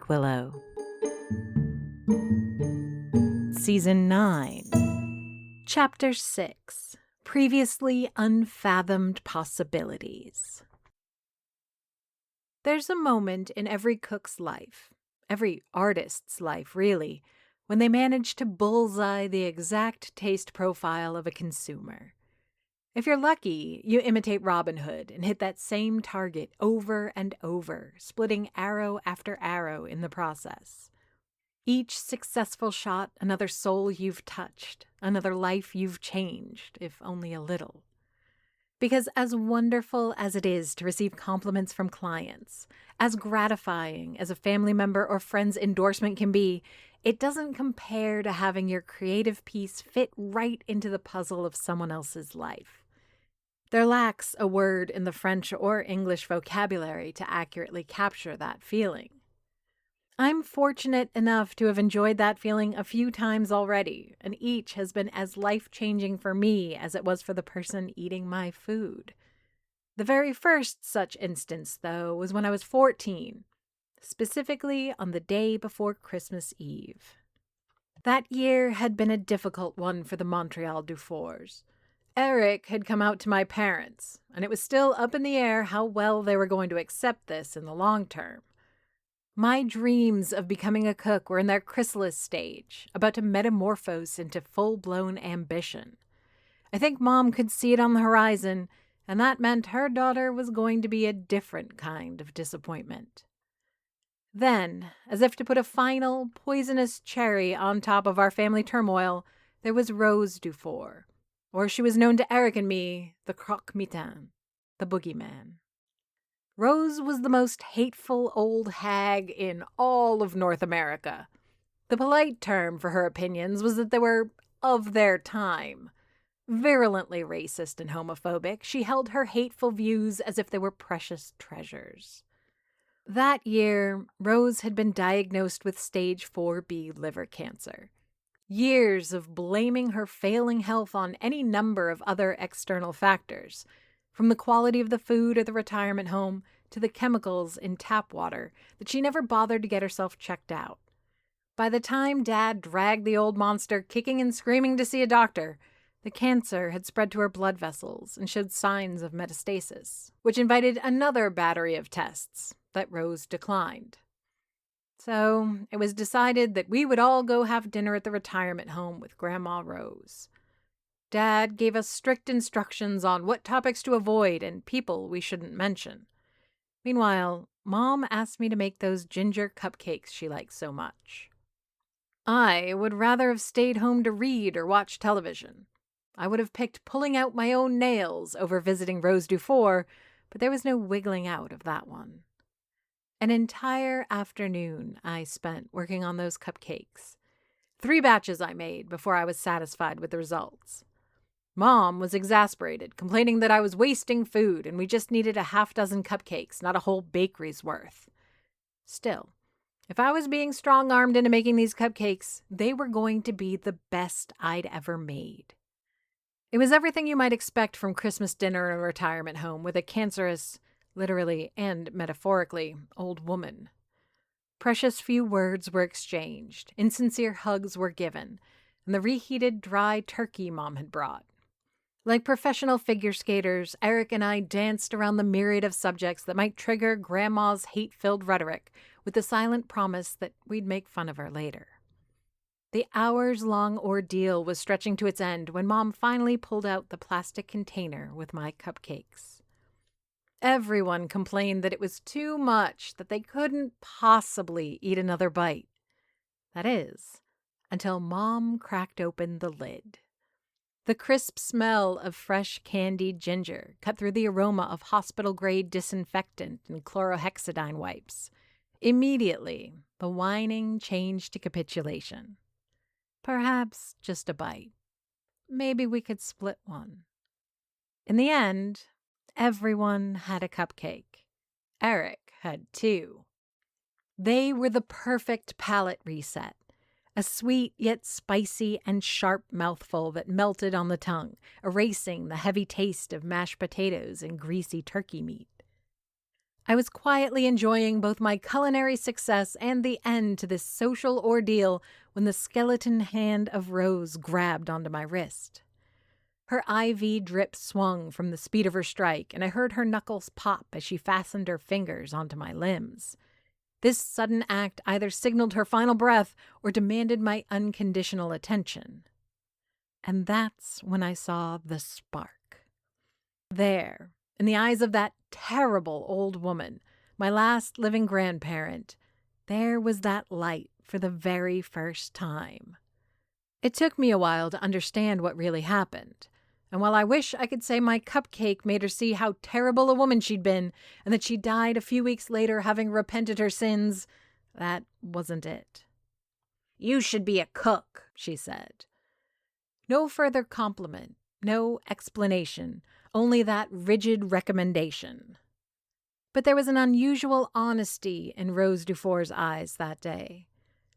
Willow. Season 9. Chapter 6. Previously Unfathomed Possibilities. There's a moment in every cook's life, every artist's life really, when they manage to bullseye the exact taste profile of a consumer. If you're lucky, you imitate Robin Hood and hit that same target over and over, splitting arrow after arrow in the process. Each successful shot, another soul you've touched, another life you've changed, if only a little. Because as wonderful as it is to receive compliments from clients, as gratifying as a family member or friend's endorsement can be, it doesn't compare to having your creative piece fit right into the puzzle of someone else's life. There lacks a word in the French or English vocabulary to accurately capture that feeling. I'm fortunate enough to have enjoyed that feeling a few times already, and each has been as life-changing for me as it was for the person eating my food. The very first such instance, though, was when I was 14, specifically on the day before Christmas Eve. That year had been a difficult one for the Montreal Dufours. Eric had come out to my parents, and it was still up in the air how well they were going to accept this in the long term. My dreams of becoming a cook were in their chrysalis stage, about to metamorphose into full-blown ambition. I think Mom could see it on the horizon, and that meant her daughter was going to be a different kind of disappointment. Then, as if to put a final, poisonous cherry on top of our family turmoil, there was Rose Dufour. Or she was known to Eric and me, the croque-mitaine, the boogeyman. Rose was the most hateful old hag in all of North America. The polite term for her opinions was that they were of their time. Virulently racist and homophobic, she held her hateful views as if they were precious treasures. That year, Rose had been diagnosed with stage 4B liver cancer. Years of blaming her failing health on any number of other external factors, from the quality of the food at the retirement home to the chemicals in tap water, that she never bothered to get herself checked out. By the time Dad dragged the old monster kicking and screaming to see a doctor, the cancer had spread to her blood vessels and showed signs of metastasis, which invited another battery of tests that Rose declined. So it was decided that we would all go have dinner at the retirement home with Grandma Rose. Dad gave us strict instructions on what topics to avoid and people we shouldn't mention. Meanwhile, Mom asked me to make those ginger cupcakes she likes so much. I would rather have stayed home to read or watch television. I would have picked pulling out my own nails over visiting Rose Dufour, but there was no wiggling out of that one. An entire afternoon I spent working on those cupcakes. 3 batches I made before I was satisfied with the results. Mom was exasperated, complaining that I was wasting food and we just needed a half-dozen cupcakes, not a whole bakery's worth. Still, if I was being strong-armed into making these cupcakes, they were going to be the best I'd ever made. It was everything you might expect from Christmas dinner in a retirement home with a cancerous, literally and metaphorically, old woman. Precious few words were exchanged, insincere hugs were given, and the reheated dry turkey Mom had brought. Like professional figure skaters, Eric and I danced around the myriad of subjects that might trigger Grandma's hate-filled rhetoric with the silent promise that we'd make fun of her later. The hours-long ordeal was stretching to its end when Mom finally pulled out the plastic container with my cupcakes. Everyone complained that it was too much, that they couldn't possibly eat another bite. That is, until Mom cracked open the lid. The crisp smell of fresh candied ginger cut through the aroma of hospital-grade disinfectant and chlorhexidine wipes. Immediately, the whining changed to capitulation. Perhaps just a bite. Maybe we could split one. In the end, everyone had a cupcake. Eric had 2. They were the perfect palate reset. a sweet yet spicy and sharp mouthful that melted on the tongue, erasing the heavy taste of mashed potatoes and greasy turkey meat. I was quietly enjoying both my culinary success and the end to this social ordeal when the skeleton hand of Rose grabbed onto my wrist. Her IV drip swung from the speed of her strike, and I heard her knuckles pop as she fastened her fingers onto my limbs. This sudden act either signaled her final breath or demanded my unconditional attention. And that's when I saw the spark. There, in the eyes of that terrible old woman, my last living grandparent, there was that light for the very first time. It took me a while to understand what really happened. And while I wish I could say my cupcake made her see how terrible a woman she'd been and that she died a few weeks later having repented her sins, that wasn't it. "You should be a cook," she said. No further compliment, no explanation, only that rigid recommendation. But there was an unusual honesty in Rose Dufour's eyes that day.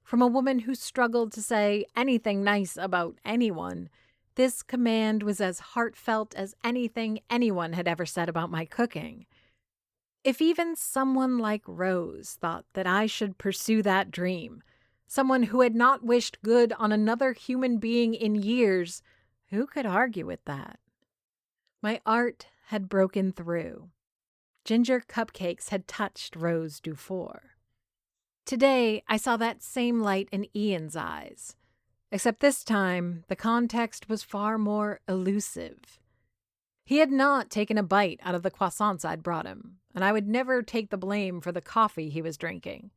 From a woman who struggled to say anything nice about anyone, this command was as heartfelt as anything anyone had ever said about my cooking. If even someone like Rose thought that I should pursue that dream, someone who had not wished good on another human being in years, who could argue with that? My art had broken through. Ginger cupcakes had touched Rose Dufour. Today, I saw that same light in Ian's eyes. Except this time, the context was far more elusive. He had not taken a bite out of the croissants I'd brought him, and I would never take the blame for the coffee he was drinking.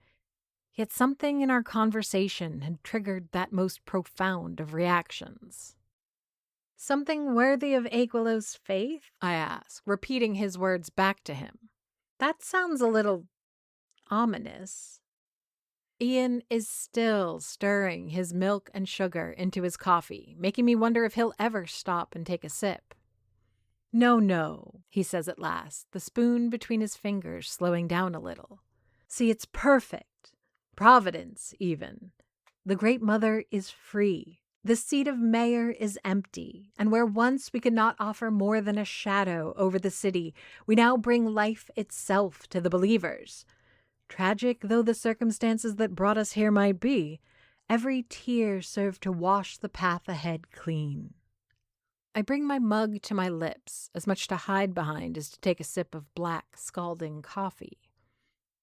Yet something in our conversation had triggered that most profound of reactions. "Something worthy of Aquilo's faith?" I asked, repeating his words back to him. "That sounds a little ominous." Ian is still stirring his milk and sugar into his coffee, making me wonder if he'll ever stop and take a sip. No, he says at last, the spoon between his fingers slowing down a little. "See, it's perfect. Providence, even. The Great Mother is free. The seat of mayor is empty, and where once we could not offer more than a shadow over the city, we now bring life itself to the believers. Tragic though the circumstances that brought us here might be, every tear served to wash the path ahead clean." I bring my mug to my lips, as much to hide behind as to take a sip of black, scalding coffee.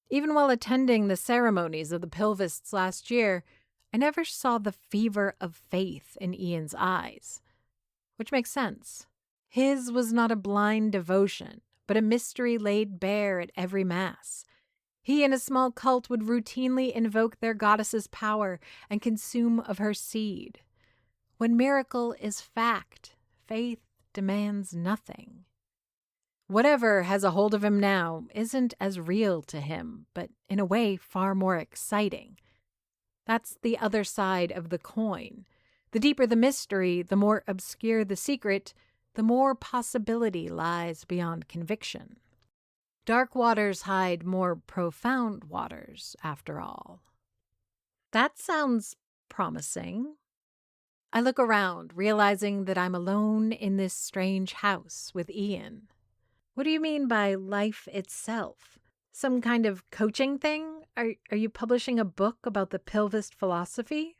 Even while attending the ceremonies of the Pilvists last year, I never saw the fever of faith in Ian's eyes. Which makes sense. His was not a blind devotion, but a mystery laid bare at every Mass. He and a small cult would routinely invoke their goddess's power and consume of her seed. When miracle is fact, faith demands nothing. Whatever has a hold of him now isn't as real to him, but in a way far more exciting. That's the other side of the coin. The deeper the mystery, the more obscure the secret, the more possibility lies beyond conviction. Dark waters hide more profound waters, after all. That sounds promising. I look around, realizing that I'm alone in this strange house with Ian. "What do you mean by life itself? Some kind of coaching thing? Are you publishing a book about the Pilvist philosophy?"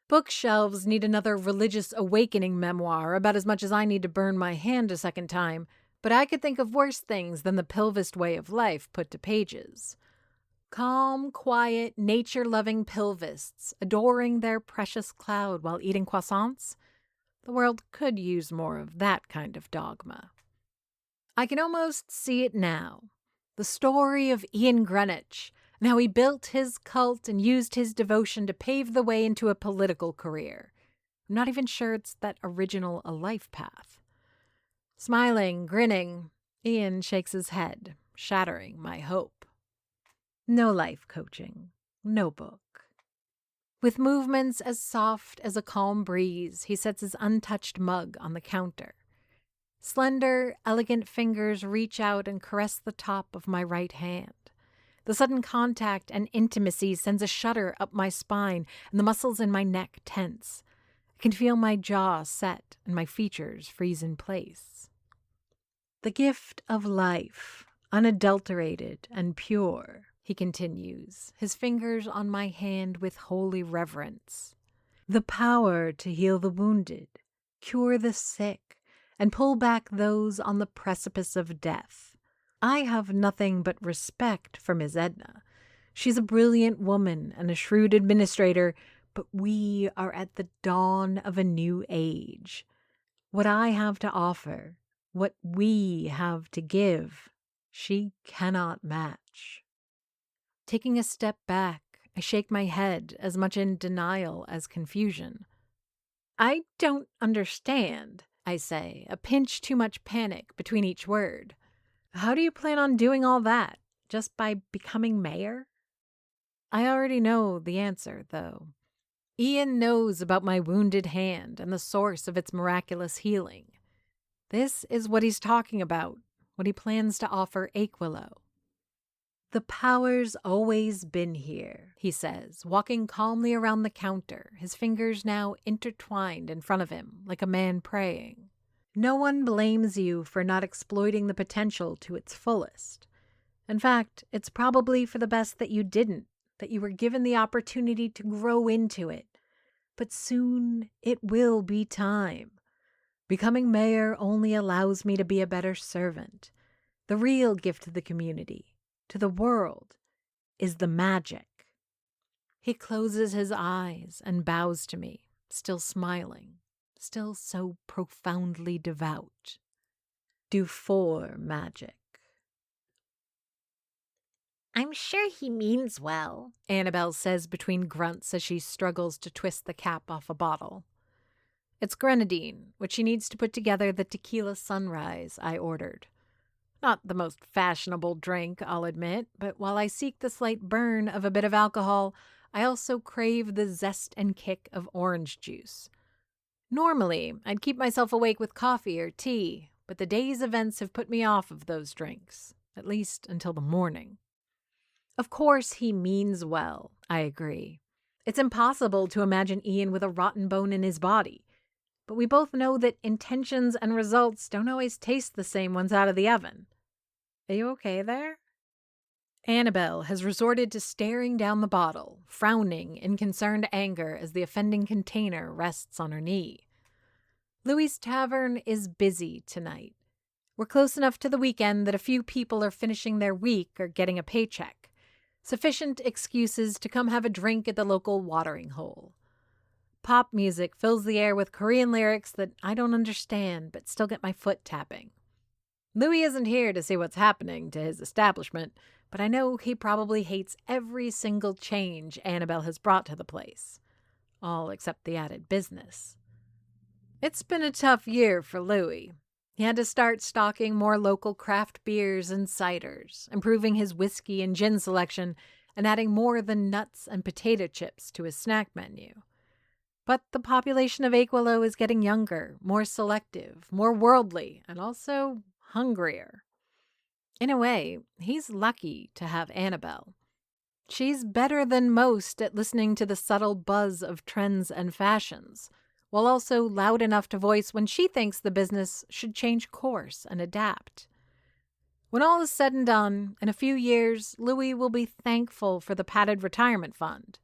Bookshelves need another religious awakening memoir about as much as I need to burn my hand a second time, but I could think of worse things than the Pilvist way of life put to pages. Calm, quiet, nature-loving Pilvists, adoring their precious cloud while eating croissants? The world could use more of that kind of dogma. I can almost see it now. The story of Ian Greenwich, and how he built his cult and used his devotion to pave the way into a political career. I'm not even sure it's that original a life path. Smiling, grinning, Ian shakes his head, shattering my hope. No life coaching, no book. With movements as soft as a calm breeze, he sets his untouched mug on the counter. Slender, elegant fingers reach out and caress the top of my right hand. The sudden contact and intimacy sends a shudder up my spine and the muscles in my neck tense. I can feel my jaw set and my features freeze in place. The gift of life, unadulterated and pure, he continues, his fingers on my hand with holy reverence. The power to heal the wounded, cure the sick, and pull back those on the precipice of death. I have nothing but respect for Miss Edna. She's a brilliant woman and a shrewd administrator, but we are at the dawn of a new age. What I have to offer, what we have to give, she cannot match. Taking a step back, I shake my head, as much in denial as confusion. I don't understand, I say, a pinch too much panic between each word. How do you plan on doing all that? Just by becoming mayor? I already know the answer, though. Ian knows about my wounded hand and the source of its miraculous healing. This is what he's talking about, what he plans to offer Aquilo. The power's always been here, he says, walking calmly around the counter, his fingers now intertwined in front of him like a man praying. No one blames you for not exploiting the potential to its fullest. In fact, it's probably for the best that you didn't, that you were given the opportunity to grow into it. But soon it will be time. Becoming mayor only allows me to be a better servant. The real gift to the community, to the world, is the magic. He closes his eyes and bows to me, still smiling, still so profoundly devout. Do for magic. I'm sure he means well, Annabelle says between grunts as she struggles to twist the cap off a bottle. It's grenadine, which she needs to put together the tequila sunrise I ordered. Not the most fashionable drink, I'll admit, but while I seek the slight burn of a bit of alcohol, I also crave the zest and kick of orange juice. Normally, I'd keep myself awake with coffee or tea, but the day's events have put me off of those drinks, at least until the morning. Of course he means well, I agree. It's impossible to imagine Ian with a rotten bone in his body, but we both know that intentions and results don't always taste the same once out of the oven. Are you okay there? Annabelle has resorted to staring down the bottle, frowning in concerned anger as the offending container rests on her knee. Louis' Tavern is busy tonight. We're close enough to the weekend that a few people are finishing their week or getting a paycheck. Sufficient excuses to come have a drink at the local watering hole. Pop music fills the air with Korean lyrics that I don't understand but still get my foot tapping. Louis isn't here to see what's happening to his establishment, but I know he probably hates every single change Annabelle has brought to the place. All except the added business. It's been a tough year for Louis. He had to start stocking more local craft beers and ciders, improving his whiskey and gin selection, and adding more than nuts and potato chips to his snack menu. But the population of Aquilo is getting younger, more selective, more worldly, and also hungrier. In a way, he's lucky to have Annabelle. She's better than most at listening to the subtle buzz of trends and fashions, while also loud enough to voice when she thinks the business should change course and adapt. When all is said and done, in a few years, Louis will be thankful for the padded retirement fund.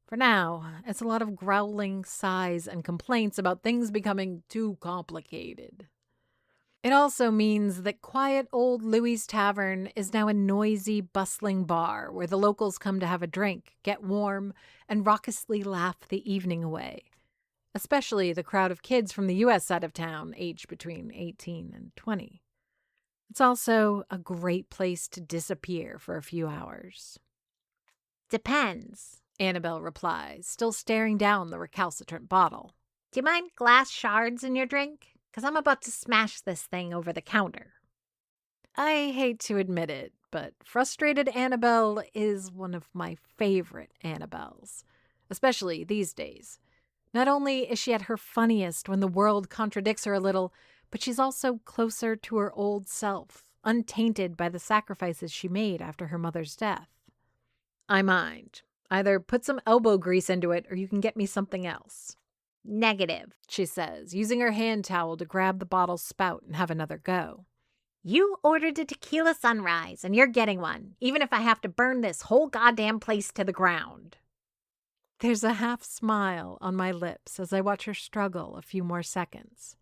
For now, it's a lot of growling sighs and complaints about things becoming too complicated. It also means that quiet old Louis' Tavern is now a noisy, bustling bar where the locals come to have a drink, get warm, and raucously laugh the evening away. Especially the crowd of kids from the U.S. side of town, aged between 18 and 20. It's also a great place to disappear for a few hours. Depends, Annabelle replies, still staring down the recalcitrant bottle. Do you mind glass shards in your drink? Because I'm about to smash this thing over the counter. I hate to admit it, but frustrated Annabelle is one of my favorite Annabelles, especially these days. Not only is she at her funniest when the world contradicts her a little, but she's also closer to her old self, untainted by the sacrifices she made after her mother's death. I mind. Either put some elbow grease into it or you can get me something else. Negative, She says, using her hand towel to grab the bottle's spout and have another go. You ordered a tequila sunrise, and you're getting one, even if I have to burn this whole goddamn place to the ground. There's a half smile on my lips as I watch her struggle a few more seconds.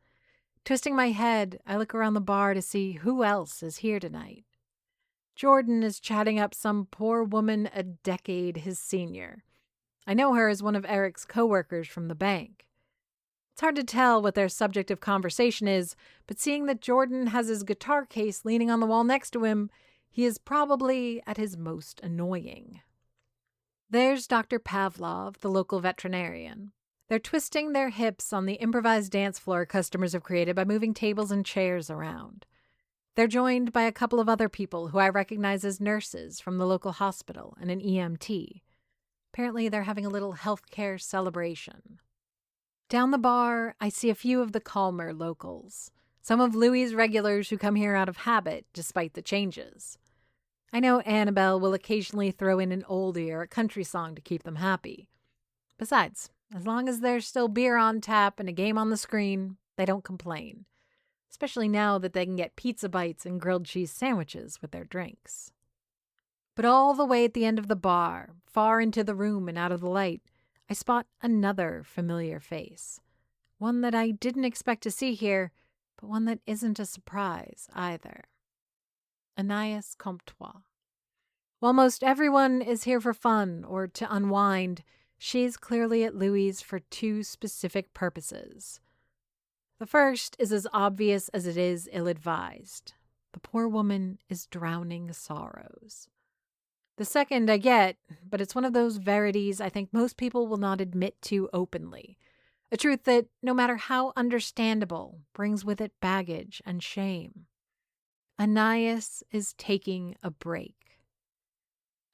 Twisting my head, I look around the bar to see who else is here tonight. Jordan is chatting up some poor woman a decade his senior. I know her as one of Eric's coworkers from the bank. It's hard to tell what their subject of conversation is, but seeing that Jordan has his guitar case leaning on the wall next to him, he is probably at his most annoying. There's Dr. Pavlov, the local veterinarian. They're twisting their hips on the improvised dance floor customers have created by moving tables and chairs around. They're joined by a couple of other people who I recognize as nurses from the local hospital and an EMT. Apparently, they're having a little healthcare celebration. Down the bar, I see a few of the calmer locals, some of Louie's regulars who come here out of habit despite the changes. I know Annabelle will occasionally throw in an oldie or a country song to keep them happy. Besides, as long as there's still beer on tap and a game on the screen, they don't complain, especially now that they can get pizza bites and grilled cheese sandwiches with their drinks. But all the way at the end of the bar, far into the room and out of the light, I spot another familiar face. One that I didn't expect to see here, but one that isn't a surprise either. Anais Comtois. While most everyone is here for fun or to unwind, she's clearly at Louie's for two specific purposes. The first is as obvious as it is ill-advised. The poor woman is drowning sorrows. The second I get, but it's one of those verities I think most people will not admit to openly. A truth that, no matter how understandable, brings with it baggage and shame. Anais is taking a break.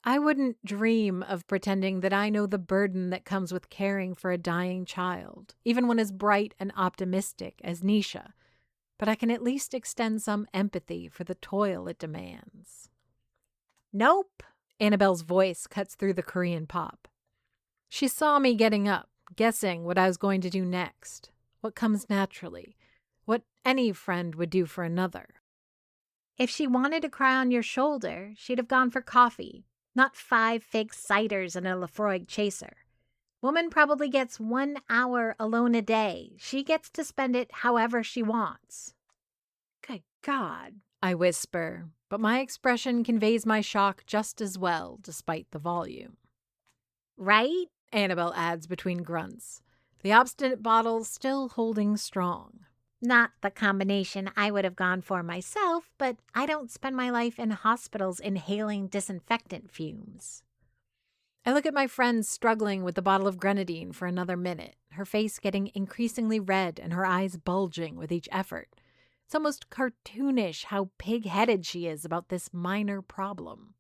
I wouldn't dream of pretending that I know the burden that comes with caring for a dying child, even one as bright and optimistic as Nisha, but I can at least extend some empathy for the toil it demands. Nope. Annabelle's voice cuts through the Korean pop. She saw me getting up, guessing what I was going to do next, what comes naturally, what any friend would do for another. If she wanted to cry on your shoulder, she'd have gone for coffee, not 5 fake ciders and a Lafroig chaser. Woman probably gets 1 hour alone a day. She gets to spend it however she wants. Good God, I whisper, but my expression conveys my shock just as well, despite the volume. Right? Annabelle adds between grunts, the obstinate bottle still holding strong. Not the combination I would have gone for myself, but I don't spend my life in hospitals inhaling disinfectant fumes. I look at my friend struggling with the bottle of grenadine for another minute, her face getting increasingly red and her eyes bulging with each effort. It's almost cartoonish how pig-headed she is about this minor problem.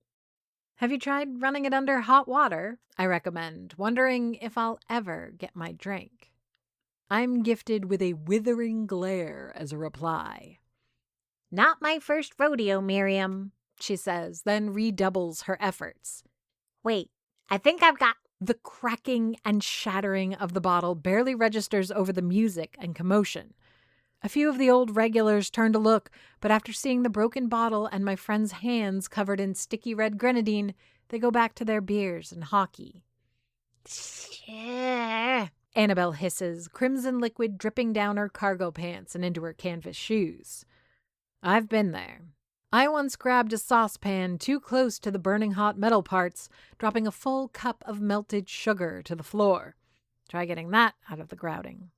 Have you tried running it under hot water? I recommend, wondering if I'll ever get my drink. I'm gifted with a withering glare as a reply. Not my first rodeo, Miriam, she says, then redoubles her efforts. Wait, I think I've got... The cracking and shattering of the bottle barely registers over the music and commotion. A few of the old regulars turn to look, but after seeing the broken bottle and my friend's hands covered in sticky red grenadine, they go back to their beers and hockey. Annabelle hisses, crimson liquid dripping down her cargo pants and into her canvas shoes. I've been there. I once grabbed a saucepan too close to the burning hot metal parts, dropping a full cup of melted sugar to the floor. Try getting that out of the grouting.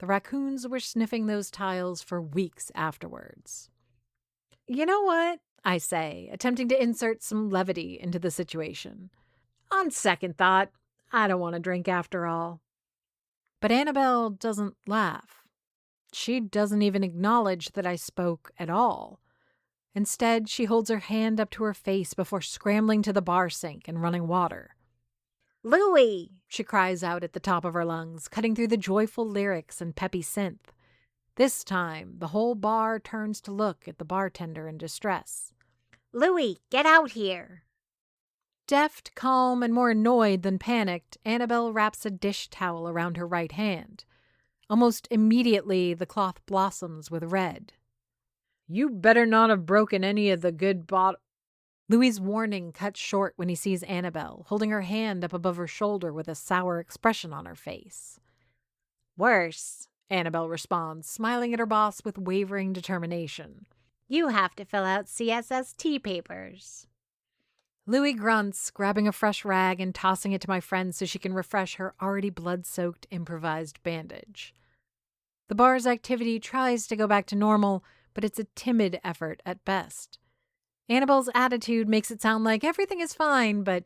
The raccoons were sniffing those tiles for weeks afterwards. You know what? I say, attempting to insert some levity into the situation. On second thought, I don't want to drink after all. But Annabelle doesn't laugh. She doesn't even acknowledge that I spoke at all. Instead, she holds her hand up to her face before scrambling to the bar sink and running water. Louie, she cries out at the top of her lungs, cutting through the joyful lyrics and peppy synth. This time, the whole bar turns to look at the bartender in distress. Louie, get out here. Deft, calm, and more annoyed than panicked, Annabelle wraps a dish towel around her right hand. Almost immediately, the cloth blossoms with red. You better not have broken any of the good Louis's warning cuts short when he sees Annabelle, holding her hand up above her shoulder with a sour expression on her face. Worse, Annabelle responds, smiling at her boss with wavering determination. You have to fill out CSST papers. Louis grunts, grabbing a fresh rag and tossing it to my friend so she can refresh her already blood-soaked improvised bandage. The bar's activity tries to go back to normal, but it's a timid effort at best. Annabelle's attitude makes it sound like everything is fine, but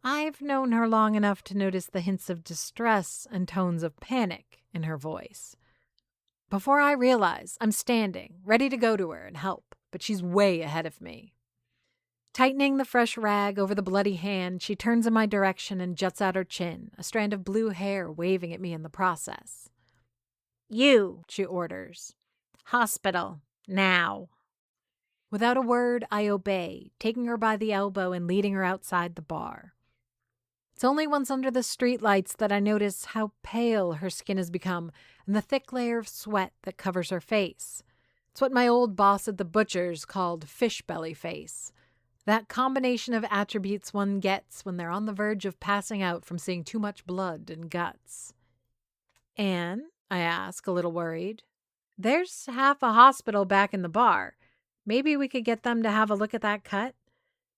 I've known her long enough to notice the hints of distress and tones of panic in her voice. Before I realize, I'm standing, ready to go to her and help, but she's way ahead of me. Tightening the fresh rag over the bloody hand, she turns in my direction and juts out her chin, a strand of blue hair waving at me in the process. You, she orders. Hospital, now. Without a word, I obey, taking her by the elbow and leading her outside the bar. It's only once under the streetlights that I notice how pale her skin has become and the thick layer of sweat that covers her face. It's what my old boss at the butcher's called fish belly face. That combination of attributes one gets when they're on the verge of passing out from seeing too much blood and guts. Anne, I ask, a little worried. There's half a hospital back in the bar. Maybe we could get them to have a look at that cut?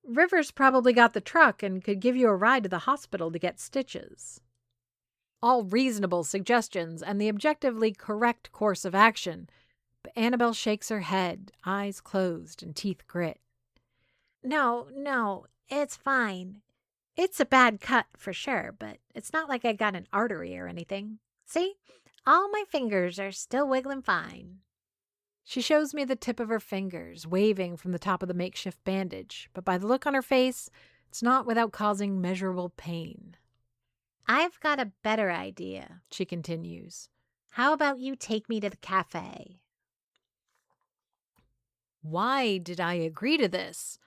Rivers probably got the truck and could give you a ride to the hospital to get stitches. All reasonable suggestions and the objectively correct course of action, but Annabelle shakes her head, eyes closed and teeth grit. No, it's fine. It's a bad cut for sure, but it's not like I got an artery or anything. See? All my fingers are still wiggling fine. She shows me the tip of her fingers, waving from the top of the makeshift bandage, but by the look on her face, it's not without causing measurable pain. I've got a better idea, she continues. How about you take me to the cafe? Why did I agree to this?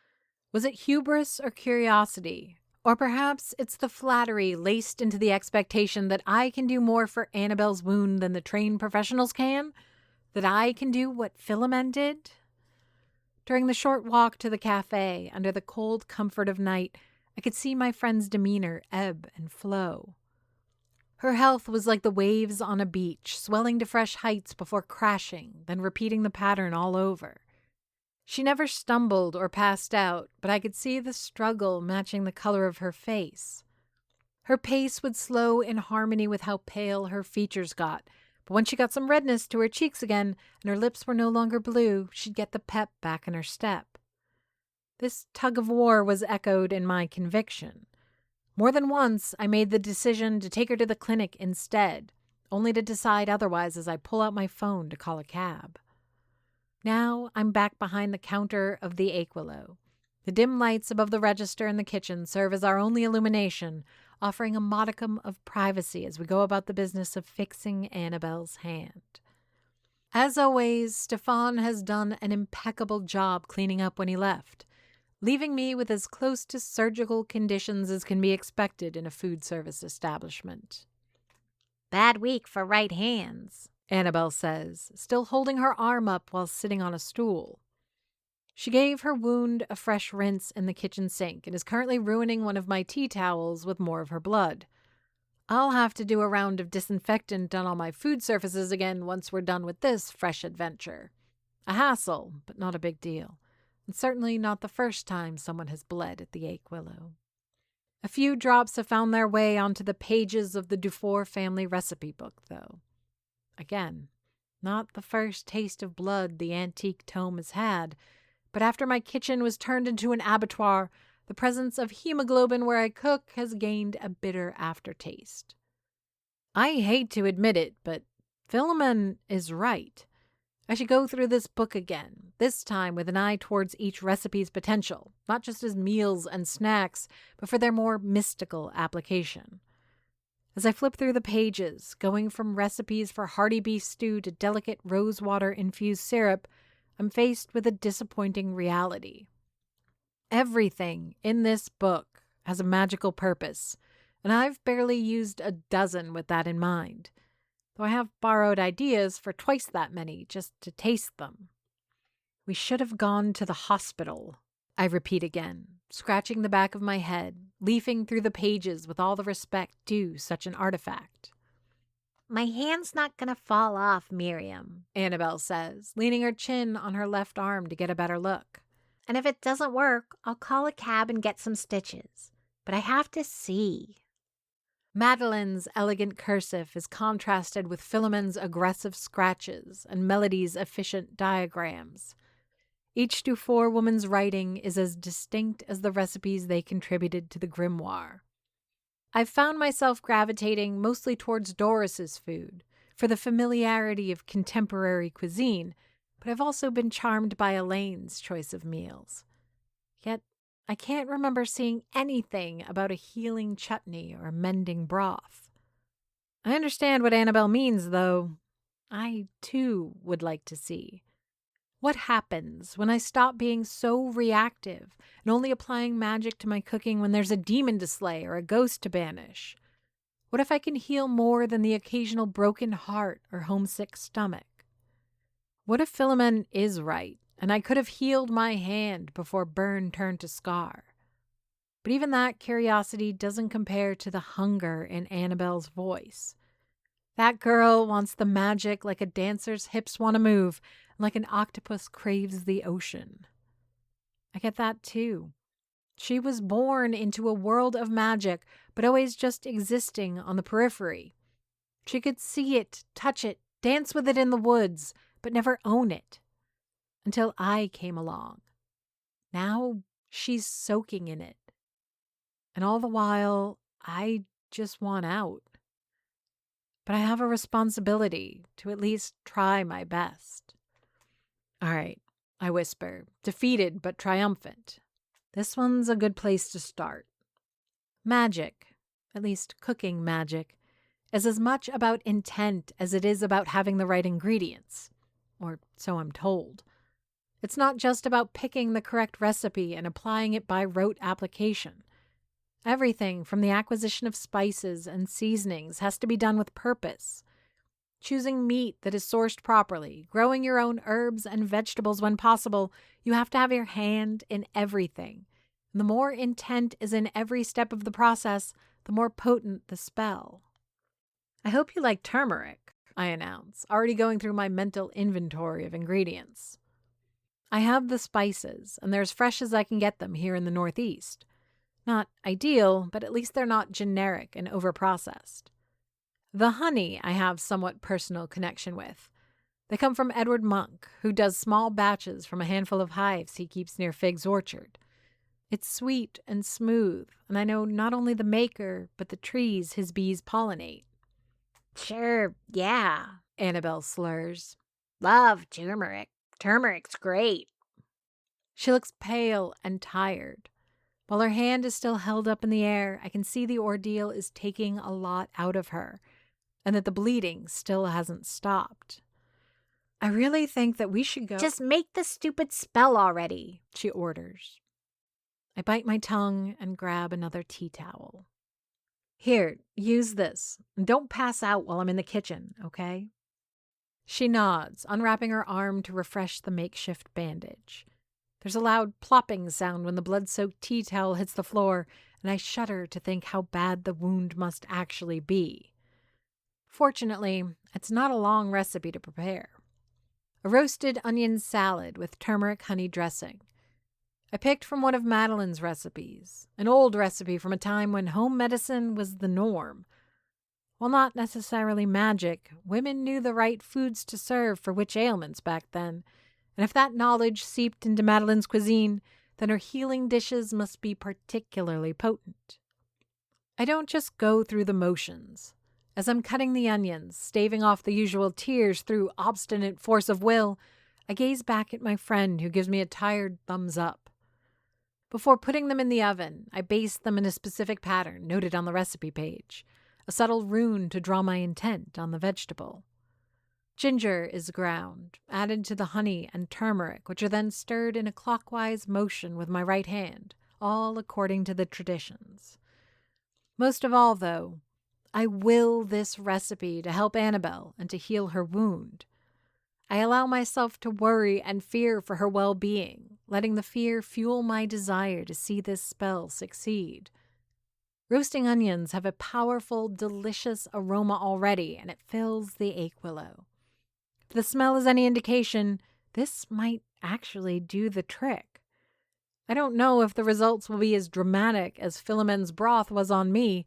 Was it hubris or curiosity? Or perhaps it's the flattery laced into the expectation that I can do more for Annabelle's wound than the trained professionals can? That I can do what Philomene did? During the short walk to the cafe, under the cold comfort of night, I could see my friend's demeanor ebb and flow. Her health was like the waves on a beach, swelling to fresh heights before crashing, then repeating the pattern all over. She never stumbled or passed out, but I could see the struggle matching the color of her face. Her pace would slow in harmony with how pale her features got, but when she got some redness to her cheeks again and her lips were no longer blue, she'd get the pep back in her step. This tug of war was echoed in my conviction. More than once, I made the decision to take her to the clinic instead, only to decide otherwise as I pull out my phone to call a cab. Now I'm back behind the counter of the Aquilo. The dim lights above the register in the kitchen serve as our only illumination, offering a modicum of privacy as we go about the business of fixing Annabelle's hand. As always, Stefan has done an impeccable job cleaning up when he left, leaving me with as close to surgical conditions as can be expected in a food service establishment. Bad week for right hands, Annabelle says, still holding her arm up while sitting on a stool. She gave her wound a fresh rinse in the kitchen sink and is currently ruining one of my tea towels with more of her blood. I'll have to do a round of disinfectant on all my food surfaces again once we're done with this fresh adventure. A hassle, but not a big deal. And certainly not the first time someone has bled at the Aquilo. A few drops have found their way onto the pages of the Dufour family recipe book, though. Again, not the first taste of blood the antique tome has had, but after my kitchen was turned into an abattoir, the presence of hemoglobin where I cook has gained a bitter aftertaste. I hate to admit it, but Philomene is right. I should go through this book again, this time with an eye towards each recipe's potential, not just as meals and snacks, but for their more mystical application. As I flip through the pages, going from recipes for hearty beef stew to delicate rosewater-infused syrup, I'm faced with a disappointing reality. Everything in this book has a magical purpose, and I've barely used a dozen with that in mind, though I have borrowed ideas for twice that many just to taste them. We should have gone to the hospital, I repeat again, scratching the back of my head, leafing through the pages with all the respect due such an artifact. My hand's not gonna fall off, Miriam, Annabelle says, leaning her chin on her left arm to get a better look. and if it doesn't work, I'll call a cab and get some stitches. But I have to see. Madeline's elegant cursive is contrasted with Philomen's aggressive scratches and Melody's efficient diagrams. Each Dufour woman's writing is as distinct as the recipes they contributed to the grimoire. I've found myself gravitating mostly towards Doris's food for the familiarity of contemporary cuisine, but I've also been charmed by Elaine's choice of meals. Yet I can't remember seeing anything about a healing chutney or mending broth. I understand what Annabelle means, though. I, too, would like to see. What happens when I stop being so reactive and only applying magic to my cooking when there's a demon to slay or a ghost to banish? What if I can heal more than the occasional broken heart or homesick stomach? What if Philomen is right, and I could have healed my hand before burn turned to scar? But even that curiosity doesn't compare to the hunger in Annabelle's voice. That girl wants the magic like a dancer's hips want to move, and like an octopus craves the ocean. I get that too. She was born into a world of magic, but always just existing on the periphery. She could see it, touch it, dance with it in the woods, but never own it. Until I came along. Now she's soaking in it. And all the while, I just want out. But I have a responsibility to at least try my best. All right, I whisper, defeated but triumphant. This one's a good place to start. Magic, at least cooking magic, is as much about intent as it is about having the right ingredients. Or so I'm told. It's not just about picking the correct recipe and applying it by rote application. Everything from the acquisition of spices and seasonings has to be done with purpose. Choosing meat that is sourced properly, growing your own herbs and vegetables when possible, you have to have your hand in everything. And the more intent is in every step of the process, the more potent the spell. I hope you like turmeric, I announce, already going through my mental inventory of ingredients. I have the spices, and they're as fresh as I can get them here in the Northeast. Not ideal, but at least they're not generic and overprocessed. The honey I have somewhat personal connection with. They come from Edward Monk, who does small batches from a handful of hives he keeps near Fig's orchard. It's sweet and smooth, and I know not only the maker, but the trees his bees pollinate. Sure, yeah, Annabelle slurs. Love turmeric. Turmeric's great. She looks pale and tired. While her hand is still held up in the air, I can see the ordeal is taking a lot out of her, and that the bleeding still hasn't stopped. I really think that we should go. Just make the stupid spell already, she orders. I bite my tongue and grab another tea towel. Here, use this. Don't pass out while I'm in the kitchen, okay? She nods, unwrapping her arm to refresh the makeshift bandage. There's a loud plopping sound when the blood-soaked tea towel hits the floor, and I shudder to think how bad the wound must actually be. Fortunately, it's not a long recipe to prepare. A roasted onion salad with turmeric honey dressing. I picked from one of Madeline's recipes, an old recipe from a time when home medicine was the norm. While not necessarily magic, women knew the right foods to serve for which ailments back then, and if that knowledge seeped into Madeline's cuisine, then her healing dishes must be particularly potent. I don't just go through the motions. As I'm cutting the onions, staving off the usual tears through obstinate force of will, I gaze back at my friend who gives me a tired thumbs up. Before putting them in the oven, I baste them in a specific pattern noted on the recipe page. a subtle rune to draw my intent on the vegetable. Ginger is ground, added to the honey and turmeric, which are then stirred in a clockwise motion with my right hand, all according to the traditions. Most of all, though, I will this recipe to help Annabelle and to heal her wound. I allow myself to worry and fear for her well-being, letting the fear fuel my desire to see this spell succeed. Roasting onions have a powerful, delicious aroma already, and it fills the Aquilo. If the smell is any indication, this might actually do the trick. I don't know if the results will be as dramatic as Philomen's broth was on me,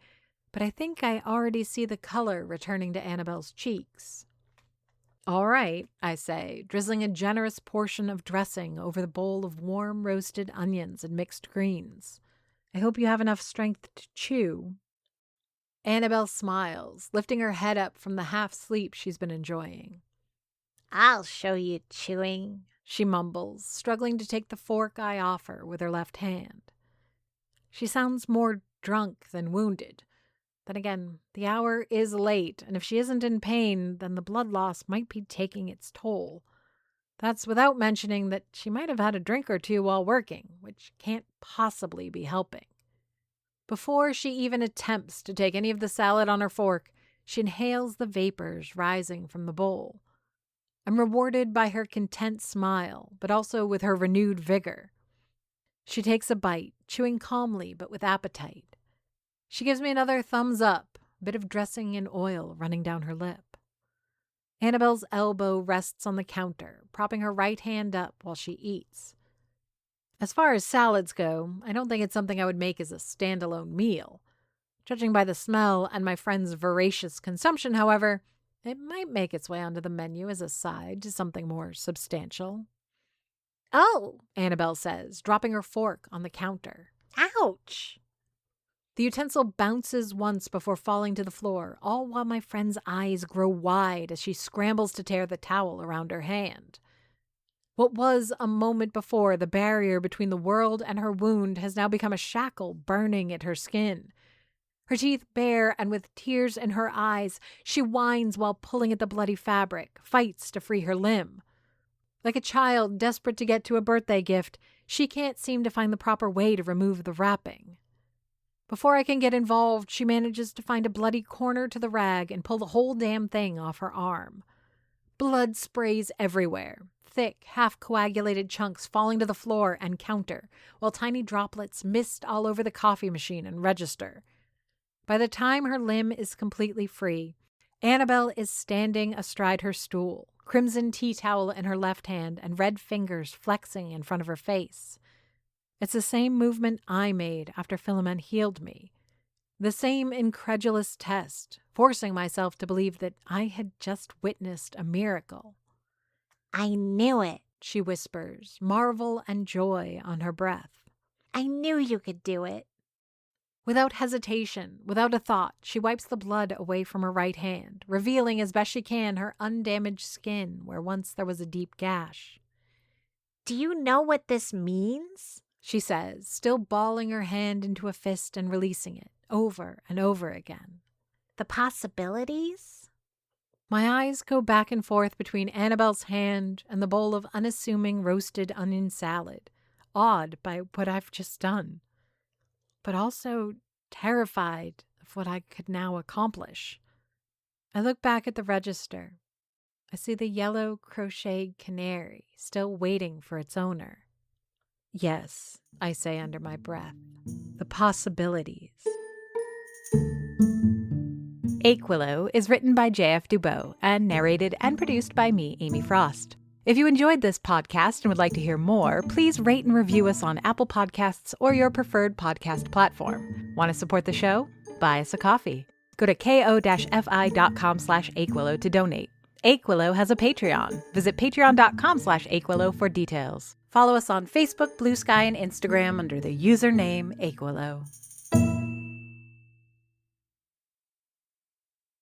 but I think I already see the color returning to Annabelle's cheeks. "All right," I say, drizzling a generous portion of dressing over the bowl of warm roasted onions and mixed greens. "I hope you have enough strength to chew." Annabelle smiles, lifting her head up from the half-sleep she's been enjoying. "I'll show you chewing," she mumbles, struggling to take the fork I offer with her left hand. She sounds more drunk than wounded. Then again, the hour is late, and if she isn't in pain, then the blood loss might be taking its toll. That's without mentioning that she might have had a drink or two while working, which can't possibly be helping. Before she even attempts to take any of the salad on her fork, she inhales the vapors rising from the bowl. I'm rewarded by her content smile, but also with her renewed vigor. She takes a bite, chewing calmly but with appetite. She gives me another thumbs up, a bit of dressing and oil running down her lip. Annabelle's elbow rests on the counter, propping her right hand up while she eats. As far as salads go, I don't think it's something I would make as a standalone meal. Judging by the smell and my friend's voracious consumption, however, it might make its way onto the menu as a side to something more substantial. "Oh," Annabelle says, dropping her fork on the counter. "Ouch." The utensil bounces once before falling to the floor, all while my friend's eyes grow wide as she scrambles to tear the towel around her hand. What was a moment before the barrier between the world and her wound has now become a shackle burning at her skin. Her teeth bare and with tears in her eyes, she whines while pulling at the bloody fabric, fights to free her limb. Like a child desperate to get to a birthday gift, she can't seem to find the proper way to remove the wrapping. Before I can get involved, she manages to find a bloody corner to the rag and pull the whole damn thing off her arm. Blood sprays everywhere, thick, half-coagulated chunks falling to the floor and counter, while tiny droplets mist all over the coffee machine and register. By the time her limb is completely free, Annabelle is standing astride her stool, crimson tea towel in her left hand and red fingers flexing in front of her face. It's the same movement I made after Philomen healed me. The same incredulous test, forcing myself to believe that I had just witnessed a miracle. "I knew it," she whispers, marvel and joy on her breath. "I knew you could do it." Without hesitation, without a thought, she wipes the blood away from her right hand, revealing as best she can her undamaged skin where once there was a deep gash. "Do you know what this means?" she says, still balling her hand into a fist and releasing it, over and over again. "The possibilities?" My eyes go back and forth between Annabelle's hand and the bowl of unassuming roasted onion salad, awed by what I've just done, but also terrified of what I could now accomplish. I look back at the register. I see the yellow crocheted canary still waiting for its owner. Yes, I say under my breath, the possibilities. Aquilo is written by J.F. Dubow and narrated and produced by me, Amy Frost. If you enjoyed this podcast and would like to hear more, please rate and review us on Apple Podcasts or your preferred podcast platform. Want to support the show? Buy us a coffee. Go to ko-fi.com/Aquilo to donate. Aquilo has a Patreon. Visit patreon.com/Aquilo for details. Follow us on Facebook, Blue Sky, and Instagram under the username Aquilo.